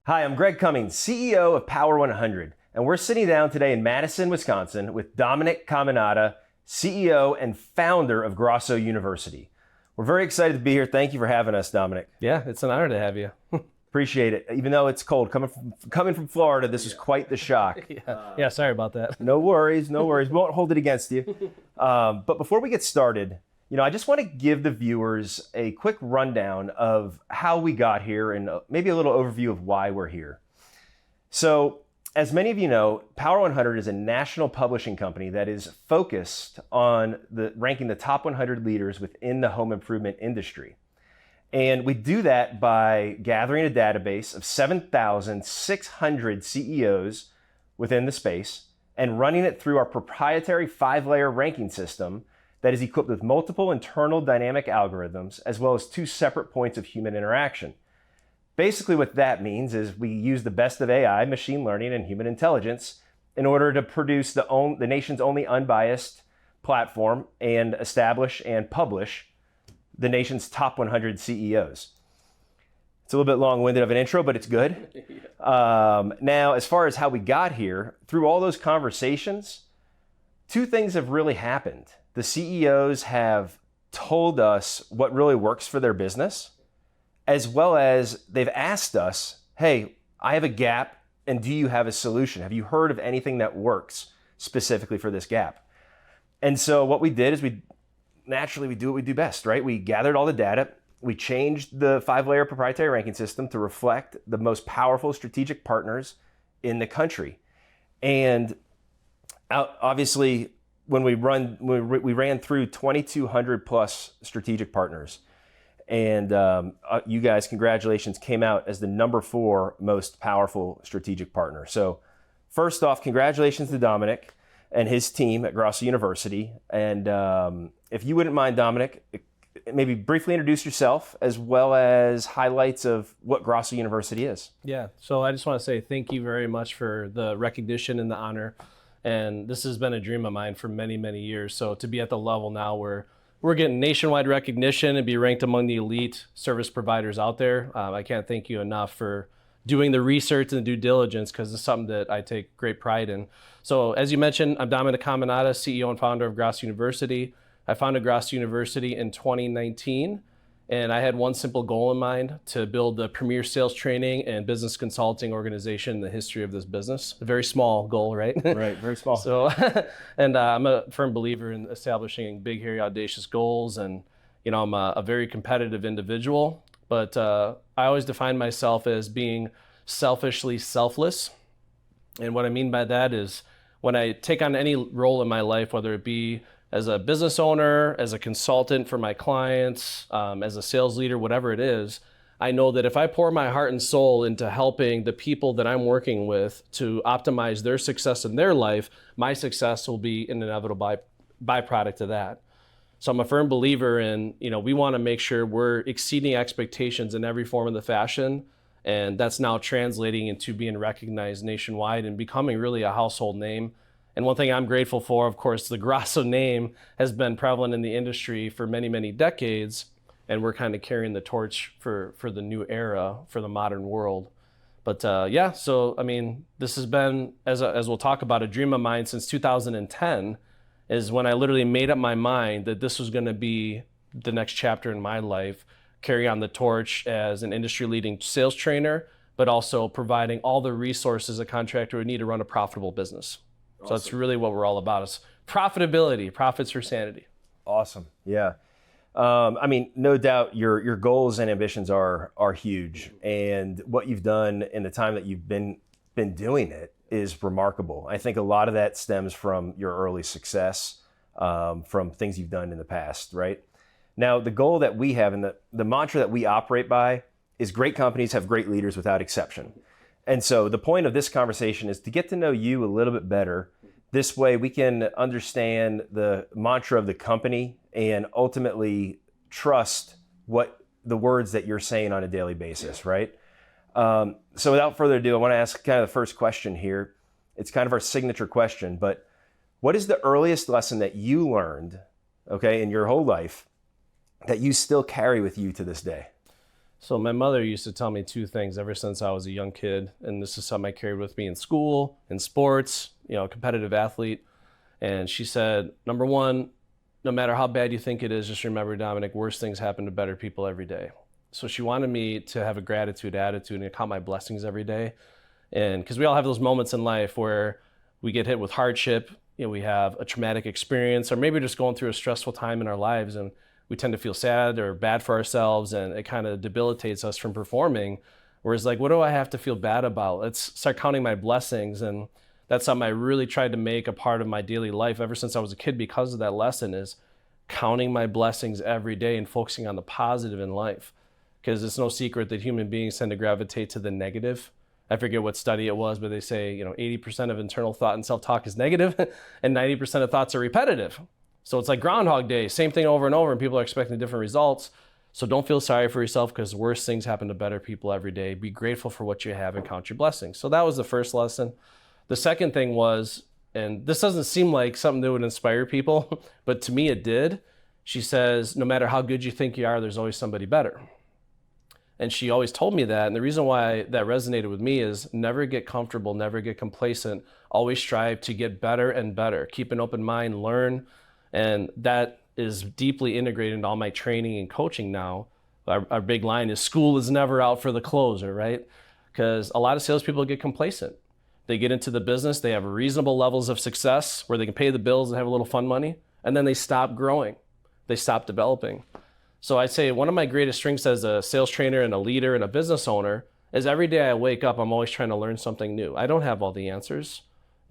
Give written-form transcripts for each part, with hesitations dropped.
Hi, I'm Greg Cummings, CEO of Power100, and we're sitting down today in Madison, Wisconsin with Dominic Caminata, CEO and founder of Grosso University. We're very excited to be here. Thank you for having us, Dominic. Yeah, it's an honor to have you. Appreciate it. Even though it's cold, coming from Florida, this is quite the shock. Yeah, sorry about that. No worries. We won't hold it against you. But before we get started, I just want to give the viewers a quick rundown of how we got here and maybe a little overview of why we're here. So, as many of you know, Power100 is a national publishing company that is focused on ranking the top 100 leaders within the home improvement industry. And we do that by gathering a database of 7,600 CEOs within the space and running it through our proprietary 5-layer ranking system that is equipped with multiple internal dynamic algorithms, as well as 2 separate points of human interaction. Basically what that means is we use the best of AI, machine learning, and human intelligence in order to produce the nation's only unbiased platform and establish and publish the nation's top 100 CEOs. It's a little bit long-winded of an intro, but it's good. Now, as far as how we got here, through all those conversations, 2 things have really happened. The CEOs have told us what really works for their business, as well as they've asked us, hey, I have a gap, and do you have a solution? Have you heard of anything that works specifically for this gap? And so what we did is we do what we do best, right? We gathered all the data, we changed the 5-layer proprietary ranking system to reflect the most powerful strategic partners in the country. And obviously, when we ran through 2,200 plus strategic partners, and you guys, congratulations, came out as the number 4 most powerful strategic partner. So first off, congratulations to Dominic and his team at Grosso University. And if you wouldn't mind, Dominic, maybe briefly introduce yourself as well as highlights of what Grosso University is. Yeah, so I just want to say thank you very much for the recognition and the honor. And this has been a dream of mine for many, many years. So to be at the level now where we're getting nationwide recognition and be ranked among the elite service providers out there, I can't thank you enough for doing the research and the due diligence, because it's something that I take great pride in. So as you mentioned, I'm Dominic Caminata, CEO and founder of Grosso University. I founded Grosso University in 2019. And I had one simple goal in mind: to build the premier sales training and business consulting organization in the history of this business. A very small goal, right? Right, very small. So, and I'm a firm believer in establishing big, hairy, audacious goals. And, I'm a very competitive individual, but I always define myself as being selfishly selfless. And what I mean by that is when I take on any role in my life, whether it be as a business owner, as a consultant for my clients, as a sales leader, whatever it is, I know that if I pour my heart and soul into helping the people that I'm working with to optimize their success in their life, my success will be an inevitable byproduct of that. So I'm a firm believer in, we want to make sure we're exceeding expectations in every form of the fashion. And that's now translating into being recognized nationwide and becoming really a household name. And one thing I'm grateful for, of course, the Grosso name has been prevalent in the industry for many, many decades, and we're kind of carrying the torch for the new era, for the modern world. But this has been, as we'll talk about, a dream of mine since 2010, is when I literally made up my mind that this was going to be the next chapter in my life, carry on the torch as an industry-leading sales trainer, but also providing all the resources a contractor would need to run a profitable business. Awesome. So that's really what we're all about, is profitability, profits for sanity. Awesome. Yeah. No doubt your goals and ambitions are huge, and what you've done in the time that you've been doing it is remarkable. I think a lot of that stems from your early success, from things you've done in the past, right? Now, the goal that we have and the mantra that we operate by is great companies have great leaders without exception. And so the point of this conversation is to get to know you a little bit better. This way we can understand the mantra of the company and ultimately trust what the words that you're saying on a daily basis, right? So without further ado, I want to ask kind of the first question here. It's kind of our signature question, but what is the earliest lesson that you learned, okay, in your whole life that you still carry with you to this day? So my mother used to tell me two things ever since I was a young kid, and this is something I carried with me in school, in sports, competitive athlete. And she said, number one, no matter how bad you think it is, just remember, Dominic, worse things happen to better people every day. So she wanted me to have a gratitude attitude and count my blessings every day. And because we all have those moments in life where we get hit with hardship, we have a traumatic experience, or maybe we're just going through a stressful time in our lives, and we tend to feel sad or bad for ourselves, and it kind of debilitates us from performing. Whereas like, what do I have to feel bad about? Let's start counting my blessings. And that's something I really tried to make a part of my daily life ever since I was a kid because of that lesson, is counting my blessings every day and focusing on the positive in life. Because it's no secret that human beings tend to gravitate to the negative. I forget what study it was, but they say, 80% of internal thought and self-talk is negative and 90% of thoughts are repetitive. So it's like Groundhog Day, same thing over and over, and people are expecting different results. So don't feel sorry for yourself, because worse things happen to better people every day. Be grateful for what you have and count your blessings. So that was the first lesson. The second thing was, and this doesn't seem like something that would inspire people, but to me it did. She says, no matter how good you think you are, there's always somebody better. And she always told me that. And the reason why that resonated with me is never get comfortable, never get complacent, always strive to get better and better. Keep an open mind, learn. And that is deeply integrated into all my training and coaching now. Our big line is school is never out for the closer, right? Because a lot of salespeople get complacent. They get into the business, they have reasonable levels of success where they can pay the bills and have a little fun money, and then they stop growing. They stop developing. So I'd say one of my greatest strengths as a sales trainer and a leader and a business owner is every day I wake up, I'm always trying to learn something new. I don't have all the answers.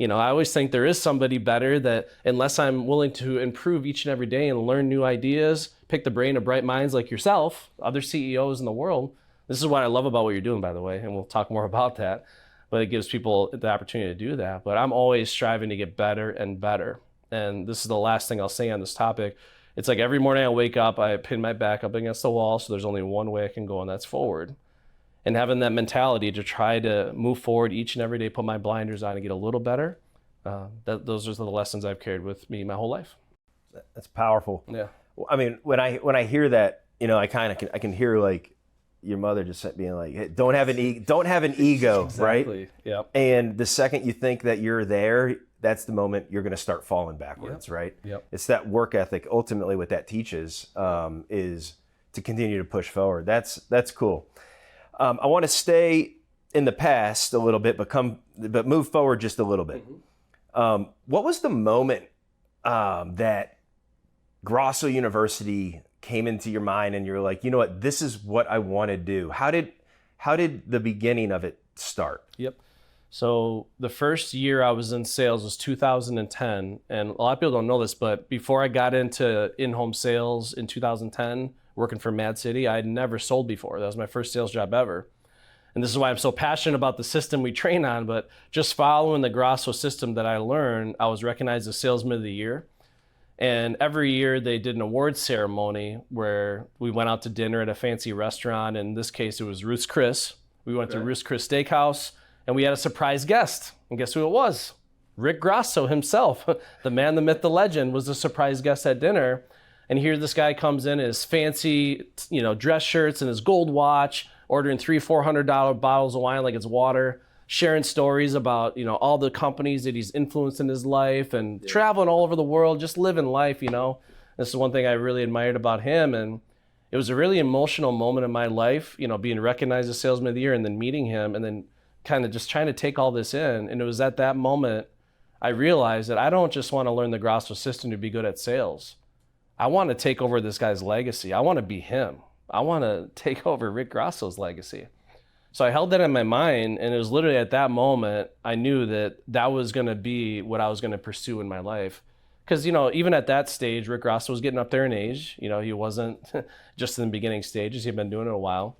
I always think there is somebody better, that unless I'm willing to improve each and every day and learn new ideas, pick the brain of bright minds like yourself, other CEOs in the world. This is what I love about what you're doing, by the way, and we'll talk more about that. But it gives people the opportunity to do that. But I'm always striving to get better and better. And this is the last thing I'll say on this topic. It's like every morning I wake up, I pin my back up against the wall, so there's only one way I can go, and that's forward. And having that mentality to try to move forward each and every day, put my blinders on and get a little better, those are the lessons I've carried with me my whole life. That's powerful. Yeah. I mean, when I hear that, I can hear like your mother just being like, hey, don't have an ego, Exactly. right? Yeah. And the second you think that you're there, that's the moment you're going to start falling backwards, right? Yep. It's that work ethic. Ultimately, what that teaches is to continue to push forward. That's cool. I want to stay in the past a little bit, but move forward just a little bit. Mm-hmm. What was the moment that Grosso University came into your mind, and you're like, you know what, this is what I want to do? How did the beginning of it start? Yep. So the first year I was in sales was 2010. And a lot of people don't know this, but before I got into in-home sales in 2010, working for Mad City, I had never sold before. That was my first sales job ever. And this is why I'm so passionate about the system we train on. But just following the Grosso system that I learned, I was recognized as Salesman of the Year. And every year they did an awards ceremony where we went out to dinner at a fancy restaurant. In this case, it was Ruth's Chris. We went to Ruth's Chris Steakhouse. And we had a surprise guest. And guess who it was? Rick Grosso himself. The man, the myth, the legend, was a surprise guest at dinner. And here this guy comes in his fancy, dress shirts and his gold watch, ordering $300-$400 bottles of wine like it's water, sharing stories about, all the companies that he's influenced in his life, and traveling all over the world, just living life, This is one thing I really admired about him. And it was a really emotional moment in my life, being recognized as Salesman of the Year and then meeting him and then kind of just trying to take all this in. And it was at that moment I realized that I don't just want to learn the Grosso system to be good at sales. I want to take over this guy's legacy. I want to be him. I want to take over Rick Grosso's legacy. So I held that in my mind, and it was literally at that moment I knew that was going to be what I was going to pursue in my life. Because, even at that stage, Rick Grosso was getting up there in age. He wasn't just in the beginning stages. He'd been doing it a while.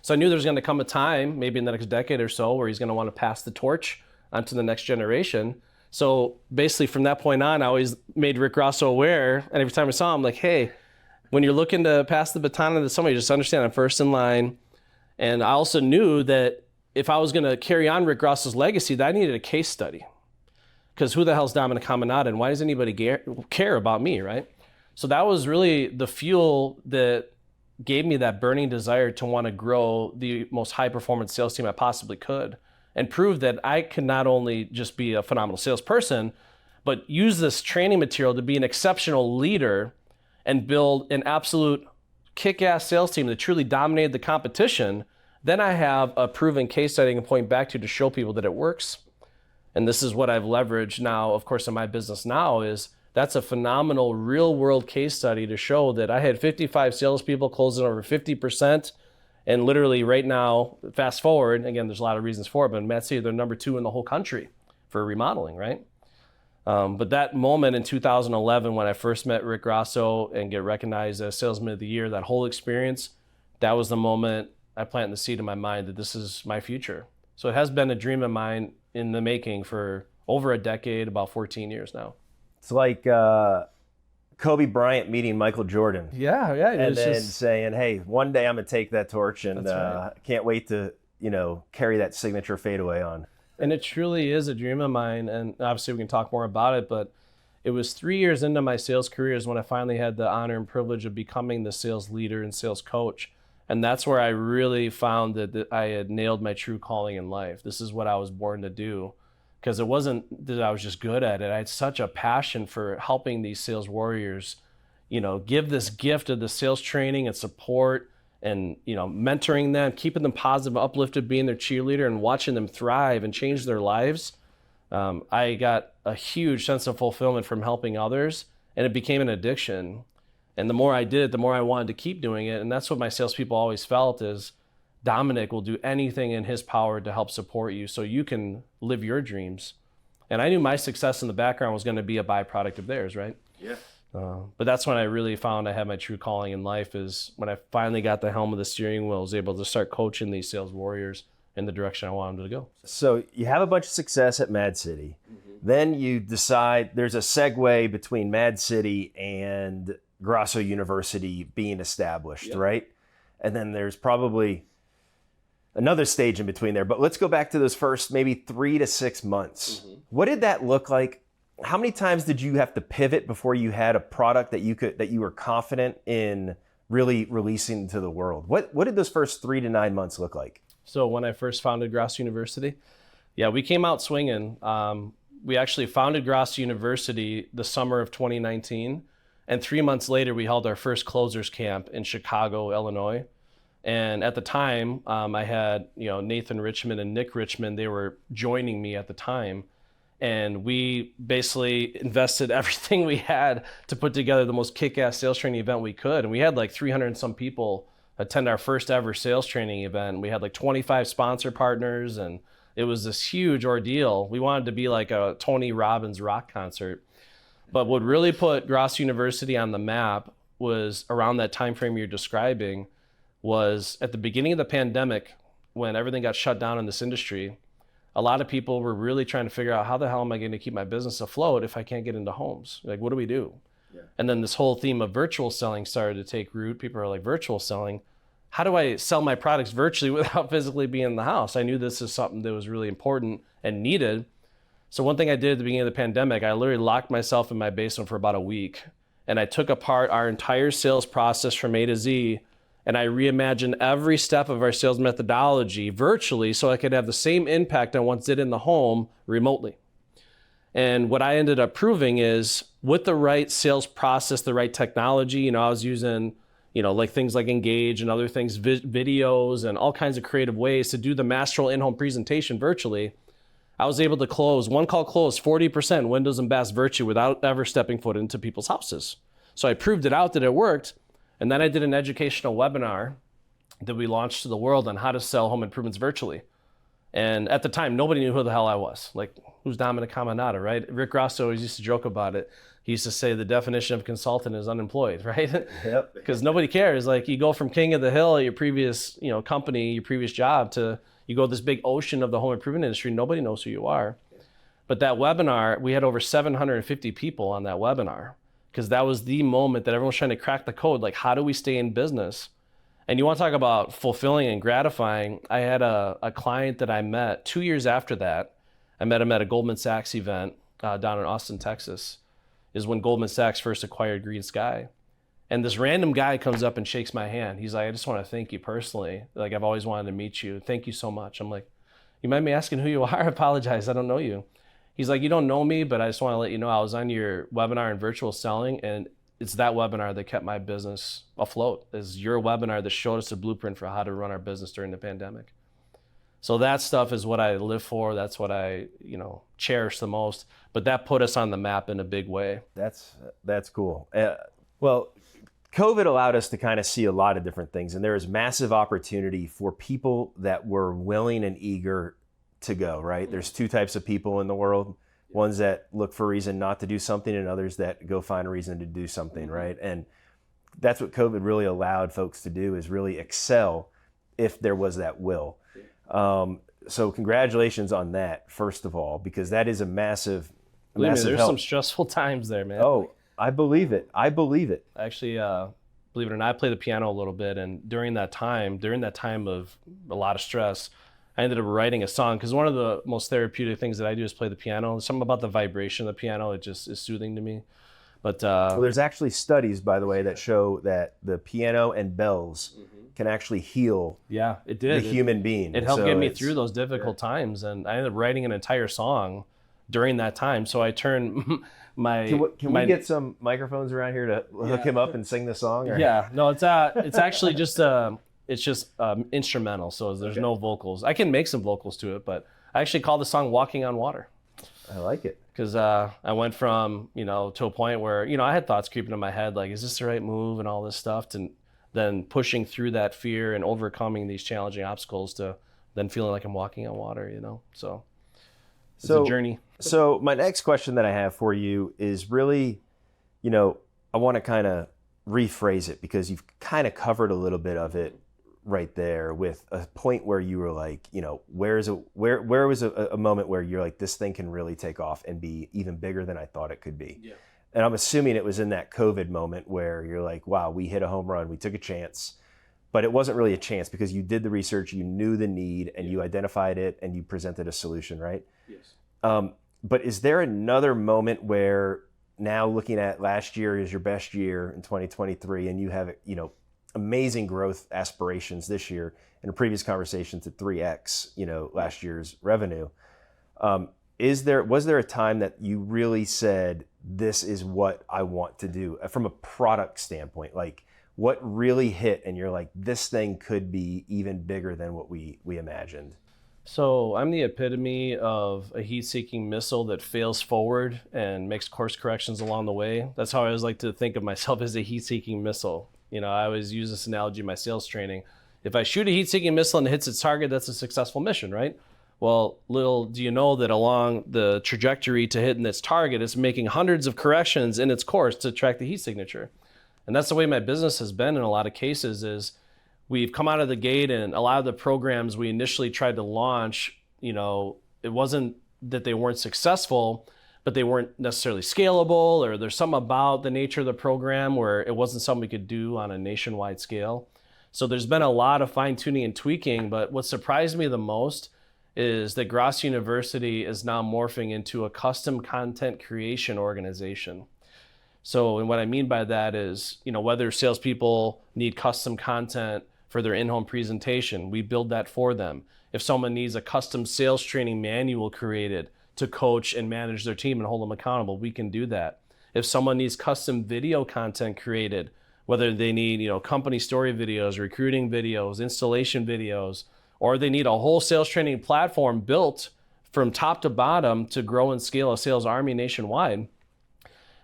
So I knew there was going to come a time, maybe in the next decade or so, where he's going to want to pass the torch onto the next generation. So basically from that point on, I always made Rick Grosso aware. And every time I saw him, like, hey, when you're looking to pass the baton to somebody, just understand I'm first in line. And I also knew that if I was going to carry on Rick Grosso's legacy, that I needed a case study. Because who the hell's Dominic Caminata, and why does anybody care about me, right? So that was really the fuel that gave me that burning desire to want to grow the most high performance sales team I possibly could, and prove that I could not only just be a phenomenal salesperson, but use this training material to be an exceptional leader and build an absolute kick-ass sales team that truly dominated the competition. Then I have a proven case study I can point back to show people that it works. And this is what I've leveraged now, of course, in my business now, is that's a phenomenal real world case study to show that I had 55 salespeople closing over 50%. And literally right now, fast forward, again, there's a lot of reasons for it, but in Mad City, they're number 2 in the whole country for remodeling, right? But that moment in 2011, when I first met Rick Grosso and get recognized as Salesman of the Year, that whole experience, that was the moment I planted the seed in my mind that this is my future. So it has been a dream of mine in the making for over a decade, about 14 years now. It's like Kobe Bryant meeting Michael Jordan. Yeah. And then saying, hey, one day I'm going to take that torch, and right. Can't wait to, carry that signature fadeaway on. And it truly is a dream of mine. And obviously we can talk more about it, but it was 3 years into my sales career is when I finally had the honor and privilege of becoming the sales leader and sales coach. And that's where I really found that I had nailed my true calling in life. This is what I was born to do, because it wasn't that I was just good at it. I had such a passion for helping these sales warriors, give this gift of the sales training and support and, mentoring them, keeping them positive, uplifted, being their cheerleader and watching them thrive and change their lives. I got a huge sense of fulfillment from helping others, and it became an addiction. And the more I did it, the more I wanted to keep doing it. And that's what my salespeople always felt is Dominic will do anything in his power to help support you so you can live your dreams. And I knew my success in the background was going to be a byproduct of theirs, right? Yeah. But that's when I really found I had my true calling in life, is when I finally got the helm of the steering wheel, was able to start coaching these sales warriors in the direction I wanted them to go. So you have a bunch of success at Mad City. Mm-hmm. Then you decide there's a segue between Mad City and Grosso University being established, yep. Right? And then there's probably another stage in between there. But let's go back to those first maybe 3 to 6 months. Mm-hmm. What did that look like? How many times did you have to pivot before you had a product that you were confident in really releasing to the world? What did those first 3 to 9 months look like? So when I first founded Grosso University, we came out swinging. We actually founded Grosso University the summer of 2019. And 3 months later, we held our first closers camp in Chicago, Illinois. And at the time, I had Nathan Richmond and Nick Richmond. They were joining me at the time. And we basically invested everything we had to put together the most kick-ass sales training event we could. And we had like 300 and some people attend our first ever sales training event. We had like 25 sponsor partners, and it was this huge ordeal. We wanted to be like a Tony Robbins rock concert. But what really put Grosso University on the map was around that time frame you're describing, was at the beginning of the pandemic, when everything got shut down in this industry. A lot of people were really trying to figure out, how the hell am I going to keep my business afloat if I can't get into homes? Like, what do we do? Yeah. And then this whole theme of virtual selling started to take root. People are like, virtual selling? How do I sell my products virtually without physically being in the house? I knew this is something that was really important and needed. So one thing I did at the beginning of the pandemic, I literally locked myself in my basement for about a week. And I took apart our entire sales process from A to Z. And I reimagined every step of our sales methodology virtually so I could have the same impact I once did in the home remotely. And what I ended up proving is, with the right sales process, the right technology, I was using, like things like Engage and other things, videos and all kinds of creative ways to do the master in-home presentation virtually. I was able to close 40% windows and baths virtually without ever stepping foot into people's houses. So I proved it out that it worked. And then I did an educational webinar that we launched to the world on how to sell home improvements virtually. And at the time, nobody knew who the hell I was. Like, who's Dominic Caminata, right? Rick Grosso always used to joke about it. He used to say the definition of consultant is unemployed, right? Yep. Because nobody cares. Like, you go from king of the hill at your previous, company, your previous job, to you go this big ocean of the home improvement industry. Nobody knows who you are. But that webinar, we had over 750 people on that webinar, because that was the moment that everyone was trying to crack the code. Like, how do we stay in business? And you want to talk about fulfilling and gratifying. I had a client that I met 2 years after that. I met him at a Goldman Sachs event down in Austin, Texas, is when Goldman Sachs first acquired Green Sky. And this random guy comes up and shakes my hand. He's like, I just want to thank you personally. Like, I've always wanted to meet you. Thank you so much. I'm like, you mind me asking who you are? I apologize. I don't know you. He's like, you don't know me, but I just want to let you know I was on your webinar in virtual selling, and it's that webinar that kept my business afloat. It's your webinar that showed us a blueprint for how to run our business during the pandemic. So that stuff is what I live for. That's what I, cherish the most. But that put us on the map in a big way. That's cool. Well, COVID allowed us to kind of see a lot of different things, and there is massive opportunity for people that were willing and eager to go, right? There's two types of people in the world. Ones that look for a reason not to do something, and others that go find a reason to do something, right? And that's what COVID really allowed folks to do, is really excel if there was that will. So congratulations on that, first of all, because that is a massive There's help. some stressful times there, man. Oh, I believe it. Actually, believe it or not, I play the piano a little bit, and during that time of a lot of stress, I ended up writing a song, because one of the most therapeutic things that I do is play the piano. There's something about the vibration of the piano, it just is soothing to me. But well, there's actually studies, by the way, that show that the piano and bells can actually heal it did. the human being. It helped get me through those difficult times, and I ended up writing an entire song during that time. So I turned my... Can we get some microphones around here to hook him up and sing the song? Or? Yeah, no, it's actually just instrumental, so there's no vocals. I can make some vocals to it, but I actually call the song Walking on Water. I like it. Because I went from, to a point where, I had thoughts creeping in my head, like, is this the right move and all this stuff, to then pushing through that fear and overcoming these challenging obstacles to then feeling like I'm walking on water, So it's a journey. So my next question that I have for you is really, I want to kind of rephrase it, because you've kind of covered a little bit of it right there, with a point where you were like, where was a moment where you're like, this thing can really take off and be even bigger than I thought it could be. Yeah. And I'm assuming it was in that COVID moment where you're like, wow, we hit a home run, we took a chance, but it wasn't really a chance, because you did the research, you knew the need, and you identified it, and you presented a solution, right? Yes. But is there another moment where, now looking at last year is your best year in 2023, and you have, amazing growth aspirations this year, in a previous conversation to 3x, last year's revenue. Was there a time that you really said, this is what I want to do from a product standpoint? Like, what really hit and you're like, this thing could be even bigger than what we imagined? So I'm the epitome of a heat-seeking missile that fails forward and makes course corrections along the way. That's how I always like to think of myself, as a heat-seeking missile. I always use this analogy in my sales training. If I shoot a heat-seeking missile and it hits its target, that's a successful mission, right? Well, little do you know that along the trajectory to hitting its target, it's making hundreds of corrections in its course to track the heat signature. And that's the way my business has been in a lot of cases. Is we've come out of the gate, and a lot of the programs we initially tried to launch, it wasn't that they weren't successful, but they weren't necessarily scalable, or there's something about the nature of the program where it wasn't something we could do on a nationwide scale. So there's been a lot of fine tuning and tweaking, but what surprised me the most is that Grosso University is now morphing into a custom content creation organization. So, and what I mean by that is, whether salespeople need custom content for their in-home presentation, we build that for them. If someone needs a custom sales training manual created to coach and manage their team and hold them accountable, we can do that. If someone needs custom video content created, whether they need, company story videos, recruiting videos, installation videos, or they need a whole sales training platform built from top to bottom to grow and scale a sales army nationwide,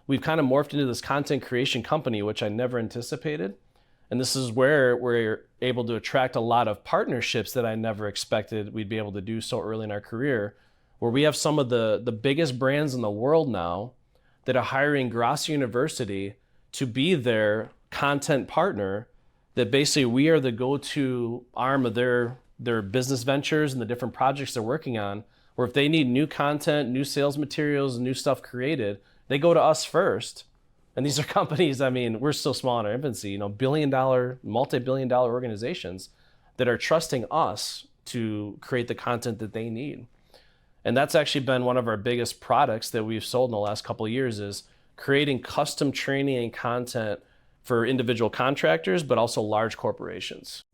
we've kind of morphed into this content creation company, which I never anticipated. And this is where we're able to attract a lot of partnerships that I never expected we'd be able to do so early in our career, where we have some of the biggest brands in the world now that are hiring Grosso University to be their content partner, that basically we are the go-to arm of their business ventures and the different projects they're working on, where if they need new content, new sales materials, new stuff created, they go to us first. And these are companies, we're still small in our infancy, billion-dollar, multi-billion-dollar organizations that are trusting us to create the content that they need. And that's actually been one of our biggest products that we've sold in the last couple of years, is creating custom training and content for individual contractors, but also large corporations.